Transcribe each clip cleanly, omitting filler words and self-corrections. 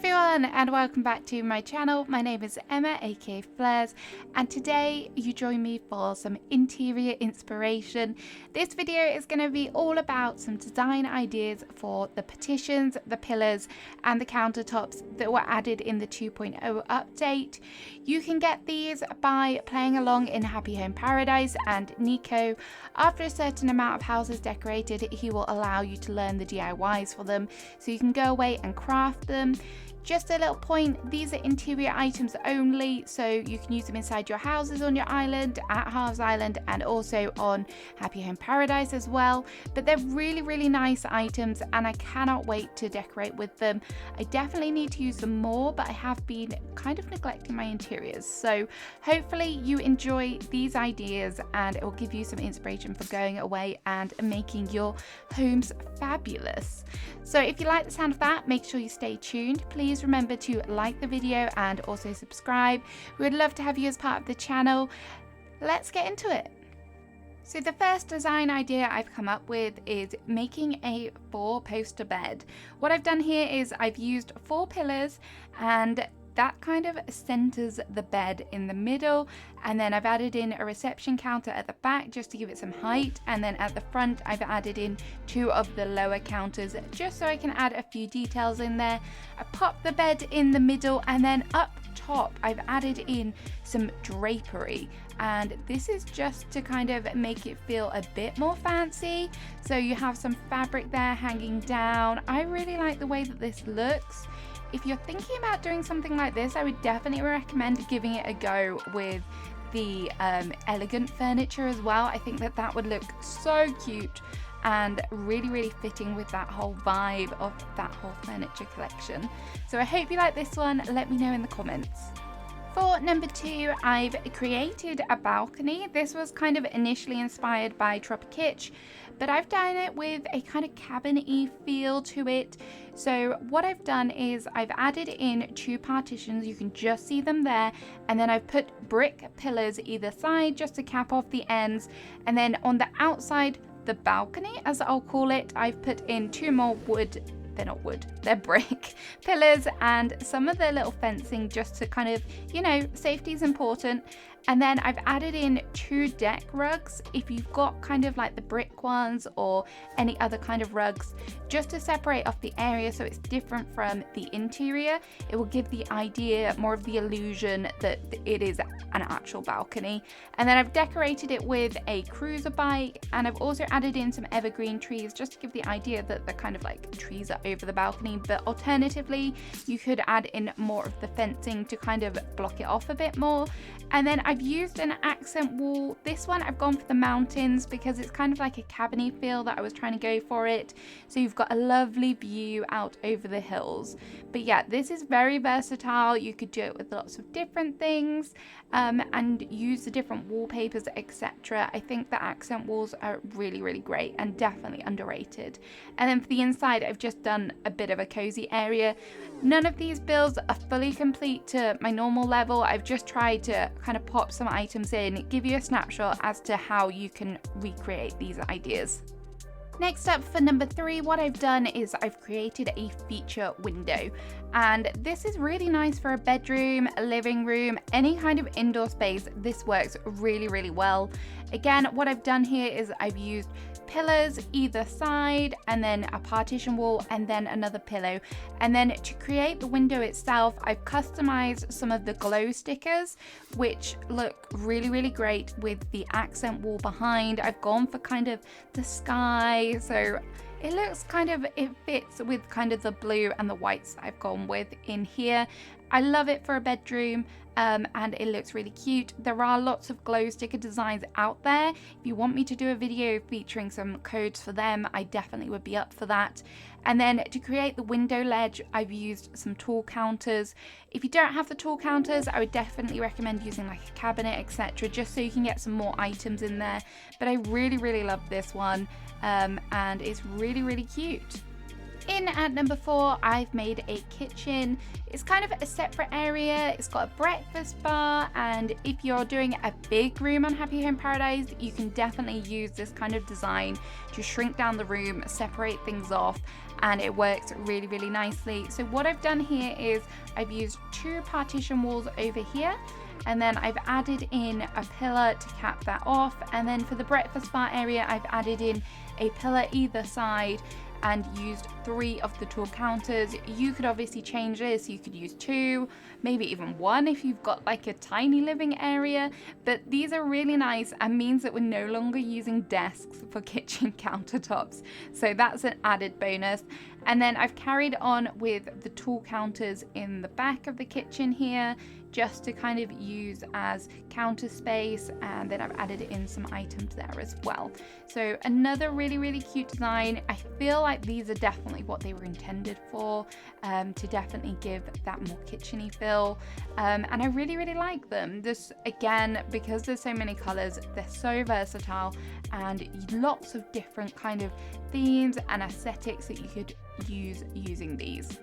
everyone and welcome back to my channel. My name is Emma aka Flares, and today you join me for some interior inspiration. This video is going to be all about some design ideas for the partitions, the pillars and the countertops that were added in the 2.0 update. You can get these by playing along in Happy Home Paradise, and Nico, after a certain amount of houses decorated, he will allow you to learn the DIYs for them so you can go away and craft them. Just a little point, these are interior items only, so you can use them inside your houses on your island, at Halves Island, and also on Happy Home Paradise as well. But they're really nice items and I cannot wait to decorate with them. I definitely need to use them more, but I have been kind of neglecting my interiors. So hopefully you enjoy these ideas and it will give you some inspiration for going away and making your homes fabulous. So if you like the sound of that, make sure you stay tuned. Please remember to like the video and also subscribe. We would love to have you as part of the channel. Let's get into it. So the first design idea I've come up with is making a 4-poster bed. What I've done here is I've used 4 pillars, and that kind of centers the bed in the middle, and then I've added in a reception counter at the back just to give it some height, and then at the front I've added in 2 of the lower counters just so I can add a few details in there. I popped the bed in the middle, and then up top I've added in some drapery, and this is just to kind of make it feel a bit more fancy. So you have some fabric there hanging down. I really like the way that this looks. If you're thinking about doing something like this, I would definitely recommend giving it a go with the elegant furniture as well. I think that that would look so cute and really fitting with that whole vibe of that whole furniture collection. So I hope you like this one. Let me know in the comments. For number 2, I've created a balcony. This was kind of initially inspired by Tropicitch, but I've done it with a kind of cabinet-y feel to it. So what I've done is I've added in 2 partitions, you can just see them there, and then I've put brick pillars either side just to cap off the ends, and then on the outside, the balcony as I'll call it, I've put in 2 more wood. They're not wood, they're brick pillars and some of the little fencing just to kind of, you know, safety is important. And then I've added in 2 deck rugs, if you've got kind of like the brick ones or any other kind of rugs, just to separate off the area so it's different from the interior. It will give the idea, more of the illusion that it is an actual balcony. And then I've decorated it with a cruiser bike, and I've also added in some evergreen trees just to give the idea that the kind of like trees are over the balcony. But alternatively, you could add in more of the fencing to kind of block it off a bit more. And then I've used an accent wall. This one I've gone for the mountains because it's kind of like a cabiny feel that I was trying to go for it. So you've got a lovely view out over the hills. But yeah, this is very versatile. You could do it with lots of different things and use the different wallpapers, etc. I think the accent walls are really great and definitely underrated. And then for the inside, I've just done a bit of a cozy area. None of these builds are fully complete to my normal level. I've just tried to kind of pop some items in, give you a snapshot as to how you can recreate these ideas. Next up, for number 3, what I've done is I've created a feature window, and this is really nice for a bedroom, a living room, any kind of indoor space. This works really well. Again, what I've done here is I've used pillars either side, and then a partition wall, and then another pillow. And then to create the window itself, I've customized some of the glow stickers, which look really great with the accent wall behind. I've gone for kind of the sky, so it looks kind of, it fits with kind of the blue and the whites I've gone with in here. I love it for a bedroom. And it looks really cute. There are lots of glow sticker designs out there. If you want me to do a video featuring some codes for them, I definitely would be up for that. And then to create the window ledge, I've used some tall counters. If you don't have the tall counters, I would definitely recommend using like a cabinet, etc., just so you can get some more items in there. But I really love this one, and it's really cute. In at number 4, I've made a kitchen. It's kind of a separate area. It's got a breakfast bar, and if you're doing a big room on Happy Home Paradise, you can definitely use this kind of design to shrink down the room, separate things off, and it works really, really nicely. So what I've done here is I've used 2 partition walls over here, and then I've added in a pillar to cap that off, and then for the breakfast bar area I've added in a pillar either side and used 3 of the tall counters. You could obviously change this, you could use 2, maybe even 1 if you've got like a tiny living area, but these are really nice and means that we're no longer using desks for kitchen countertops, so that's an added bonus. And then I've carried on with the tall counters in the back of the kitchen here, just to kind of use as counter space, and then I've added in some items there as well. So another really, really cute design. I feel like these are definitely what they were intended for, to definitely give that more kitcheny feel, and I really, really like them. This, again, because there's so many colors, they're so versatile and lots of different kind of themes and aesthetics that you could use using these.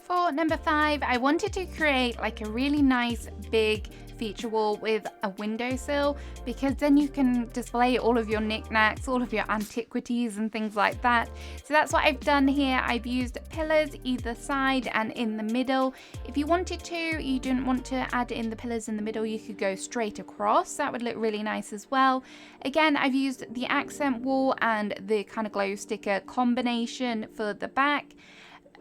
For number 5, I wanted to create like a really nice big feature wall with a windowsill, because then you can display all of your knickknacks, all of your antiquities and things like that. So that's what I've done here. I've used pillars either side and in the middle. If you wanted to, you didn't want to add in the pillars in the middle, you could go straight across. That would look really nice as well. Again, I've used the accent wall and the kind of glow sticker combination for the back.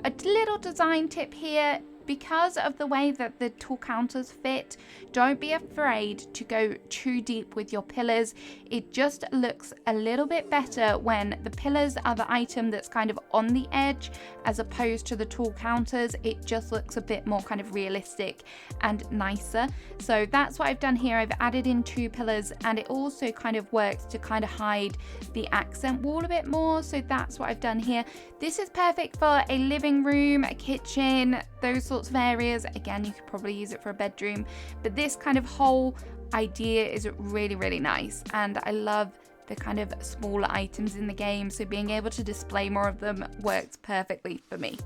A little design tip here: because of the way that the tall counters fit, don't be afraid to go too deep with your pillars. It just looks a little bit better when the pillars are the item that's kind of on the edge as opposed to the tall counters. It just looks a bit more kind of realistic and nicer. So that's what I've done here. I've added in 2 pillars, and it also kind of works to kind of hide the accent wall a bit more. So that's what I've done here. This is perfect for a living room, a kitchen, those sorts of areas. Again, you could probably use it for a bedroom, but this kind of whole idea is really, really nice, and I love the kind of smaller items in the game, so being able to display more of them works perfectly for me.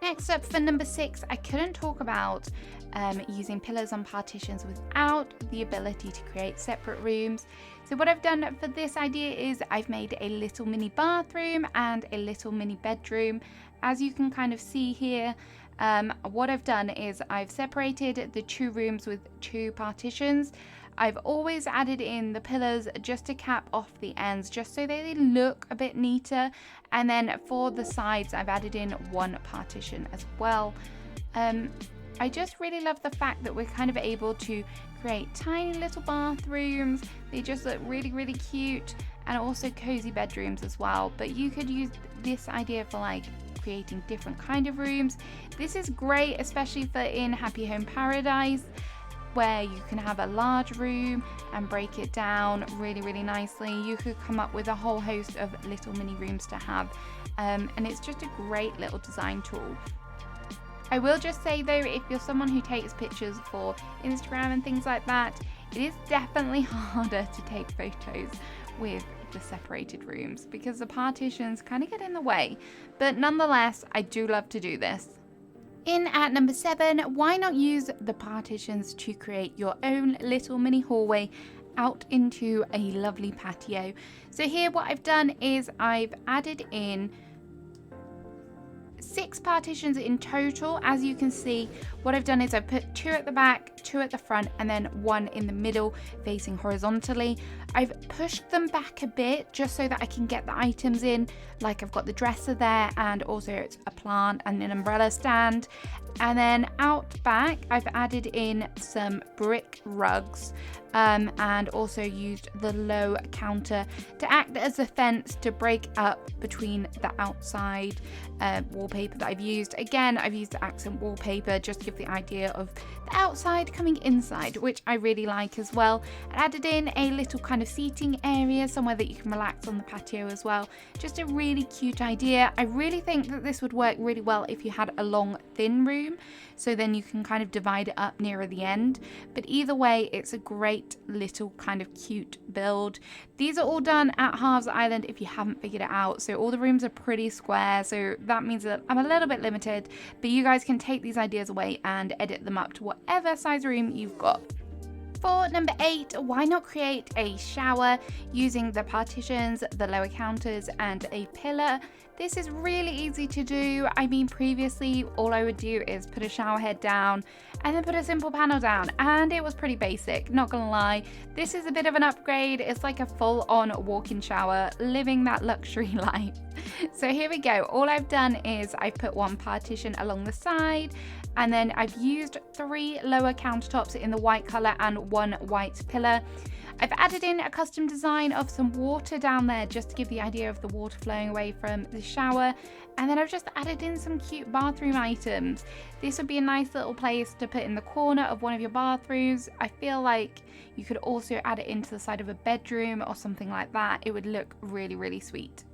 Next up, for number 6, I couldn't talk about using pillars on partitions without the ability to create separate rooms. So what I've done for this idea is I've made a little mini bathroom and a little mini bedroom. As you can kind of see here, what I've done is I've separated the 2 rooms with 2 partitions. I've always added in the pillars just to cap off the ends, just so they look a bit neater. And then for the sides, I've added in 1 partition as well. I just really love the fact that we're kind of able to create tiny little bathrooms. They just look really, really cute, and also cozy bedrooms as well. But you could use this idea for like creating different kind of rooms. This is great, especially for in Happy Home Paradise, where you can have a large room and break it down really, really nicely. You could come up with a whole host of little mini rooms to have, and it's just a great little design tool. I will just say though, if you're someone who takes pictures for Instagram and things like that, it is definitely harder to take photos with the separated rooms because the partitions kind of get in the way. But nonetheless, I do love to do this. In at number 7, why not use the partitions to create your own little mini hallway out into a lovely patio? So here what I've done is I've added in 6 partitions in total. As you can see, what I've done is I've put 2 at the back, 2 at the front, and then 1 in the middle facing horizontally. I've pushed them back a bit just so that I can get the items in, like I've got the dresser there, and also it's a plant and an umbrella stand. And then out back, I've added in some brick rugs, and also used the low counter to act as a fence to break up between the outside wallpaper that I've used. Again, I've used the accent wallpaper just to give the idea of the outside coming inside, which I really like as well. I added in a little kind of seating area, somewhere that you can relax on the patio as well. Just a really cute idea. I really think that this would work really well if you had a long, thin room, so then you can kind of divide it up nearer the end. But either way, it's a great little kind of cute build. These are all done at Halves Island if you haven't figured it out. So all the rooms are pretty square, so that means that I'm a little bit limited, but you guys can take these ideas away and edit them up to whatever size room you've got. For number 8, why not create a shower using the partitions, the lower counters, and a pillar? This is really easy to do. I mean, previously, all I would do is put a shower head down and then put a simple panel down, and it was pretty basic, not gonna lie. This is a bit of an upgrade. It's like a full-on walk-in shower, living that luxury life. So here we go. All I've done is I've put one partition along the side, and then I've used 3 lower countertops in the white color and 1 white pillar. I've added in a custom design of some water down there just to give the idea of the water flowing away from the shower. And then I've just added in some cute bathroom items. This would be a nice little place to put in the corner of one of your bathrooms. I feel like you could also add it into the side of a bedroom or something like that. It would look really, really sweet.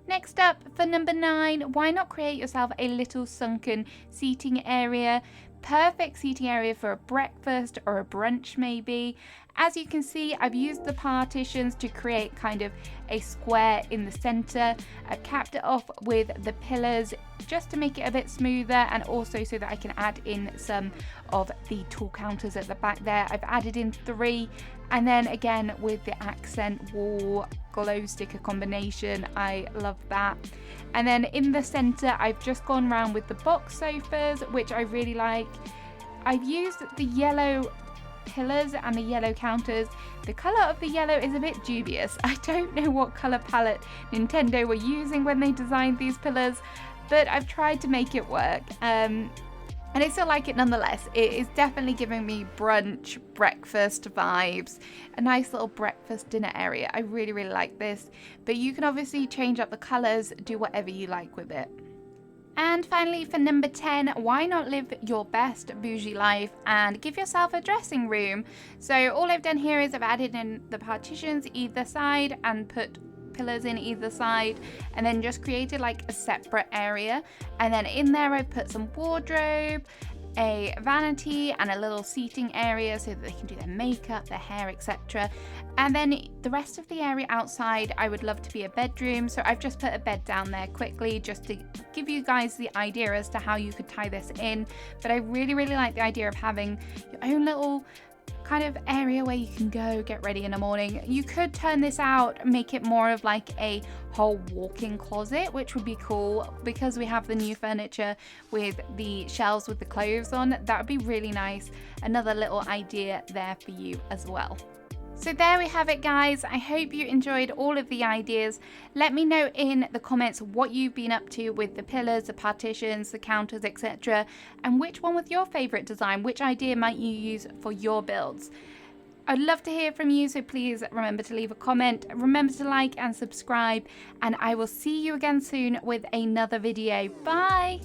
Next up, for number 9, why not create yourself a little sunken seating area? Perfect seating area for a breakfast or a brunch maybe. As you can see, I've used the partitions to create kind of a square in the center. I've capped it off with the pillars just to make it a bit smoother, and also so that I can add in some of the tall counters at the back there. I've added in 3, and then again with the accent wall glow sticker combination, I love that. And then in the center, I've just gone around with the box sofas, which I really like. I've used the yellow pillars and the yellow counters. The color of the yellow is a bit dubious. I don't know what color palette Nintendo were using when they designed these pillars, but I've tried to make it work. And I still like it nonetheless. It is definitely giving me brunch, breakfast vibes. A nice little breakfast dinner area. I really, really like this. But you can obviously change up the colors, do whatever you like with it. And finally, for number 10, why not live your best bougie life and give yourself a dressing room? So all I've done here is I've added in the partitions either side and put pillars in either side, and then just created like a separate area. And then in there I've put some wardrobe, a vanity, and a little seating area so that they can do their makeup, their hair, etc. And then the rest of the area outside I would love to be a bedroom, so I've just put a bed down there quickly just to give you guys the idea as to how you could tie this in. But I really, really like the idea of having your own little kind of area where you can go get ready in the morning. You could turn this out, make it more of like a whole walk-in closet, which would be cool because we have the new furniture with the shelves with the clothes on. That would be really nice. Another little idea there for you as well. So there we have it, guys. I hope you enjoyed all of the ideas. Let me know in the comments what you've been up to with the pillars, the partitions, the counters, etc. And which one was your favorite design? Which idea might you use for your builds? I'd love to hear from you, so please remember to leave a comment. Remember to like and subscribe, and I will see you again soon with another video. Bye!